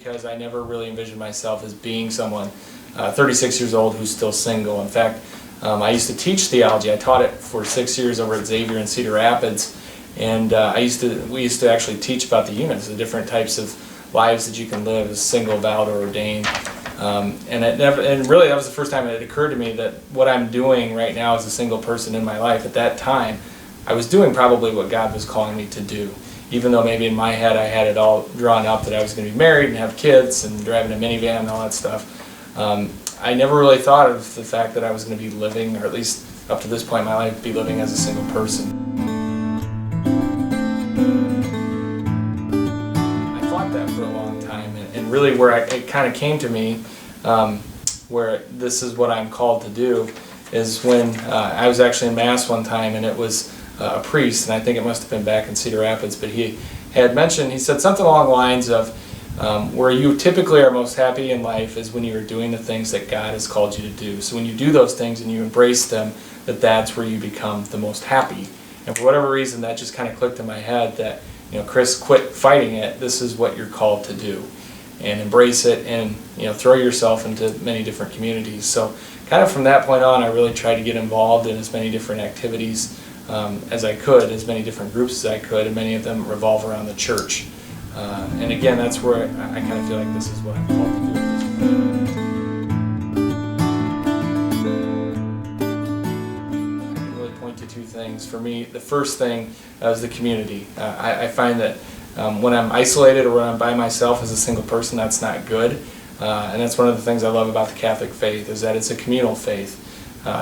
because I never really envisioned myself as being someone 36 years old who's still single. In fact, I used to teach theology. I taught it for 6 years over at Xavier in Cedar Rapids, and we used to actually teach about the units, the different types of lives that you can live as single, vowed, or ordained. And really that was the first time it occurred to me that what I'm doing right now as a single person in my life, at that time, I was doing probably what God was calling me to do. Even though maybe in my head I had it all drawn up that I was going to be married and have kids and driving a minivan and all that stuff, I never really thought of the fact that I was going to be living, or at least up to this point in my life, be living as a single person. I thought that for a long time, and really where it kind of came to me, where this is what I'm called to do, is when I was actually in Mass one time, and it was a priest, and I think it must have been back in Cedar Rapids, but he had mentioned, he said something along the lines of, where you typically are most happy in life is when you are doing the things that God has called you to do. So when you do those things and you embrace them, that's where you become the most happy. And for whatever reason, that just kind of clicked in my head that, Chris, quit fighting it. This is what you're called to do. And embrace it, and throw yourself into many different communities. So kind of from that point on, I really tried to get involved in as many different activities as I could, as many different groups as I could, and many of them revolve around the church. And again, that's where I kind of feel like this is what I'm called to do at this point. I can really point to two things. For me, the first thing is the community. I find that when I'm isolated or when I'm by myself as a single person, that's not good. And that's one of the things I love about the Catholic faith, is that it's a communal faith.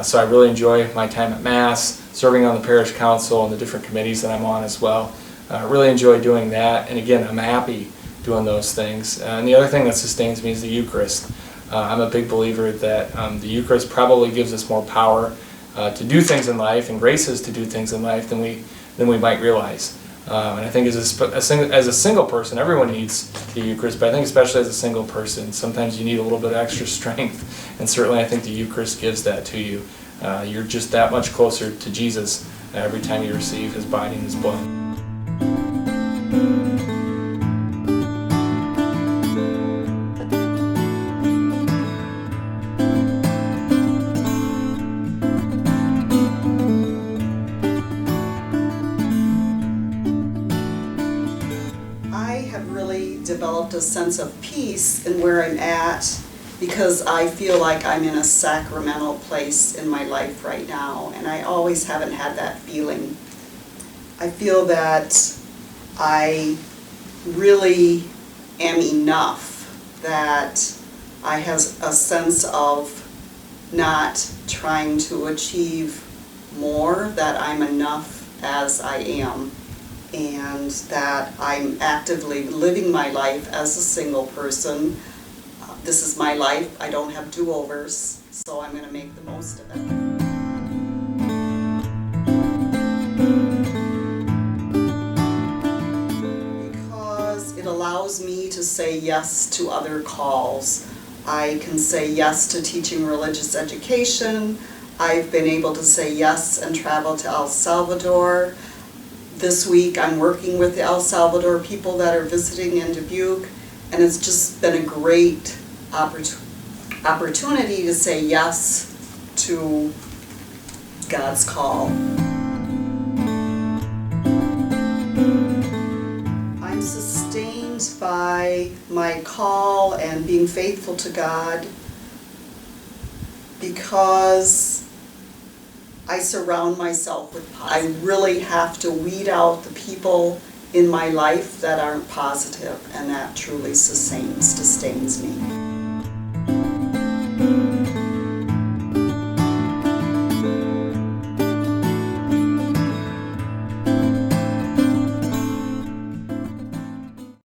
So I really enjoy my time at Mass, serving on the parish council and the different committees that I'm on as well. I really enjoy doing that, and again, I'm happy doing those things. And the other thing that sustains me is the Eucharist. I'm a big believer that the Eucharist probably gives us more power to do things in life, and graces to do things in life than we might realize. And I think as a single person, everyone needs the Eucharist, but I think especially as a single person, sometimes you need a little bit of extra strength, and certainly I think the Eucharist gives that to you. You're just that much closer to Jesus every time you receive His body and His blood. Developed a sense of peace in where I'm at, because I feel like I'm in a sacramental place in my life right now, and I always haven't had that feeling. I feel that I really am enough, that I have a sense of not trying to achieve more, that I'm enough as I am, and that I'm actively living my life as a single person. This is my life. I don't have do-overs, so I'm going to make the most of it. Because it allows me to say yes to other calls. I can say yes to teaching religious education. I've been able to say yes and travel to El Salvador. This week I'm working with the El Salvador people that are visiting in Dubuque, and it's just been a great opportunity to say yes to God's call. I'm sustained by my call and being faithful to God because I surround myself with positive. I really have to weed out the people in my life that aren't positive, and that truly sustains me.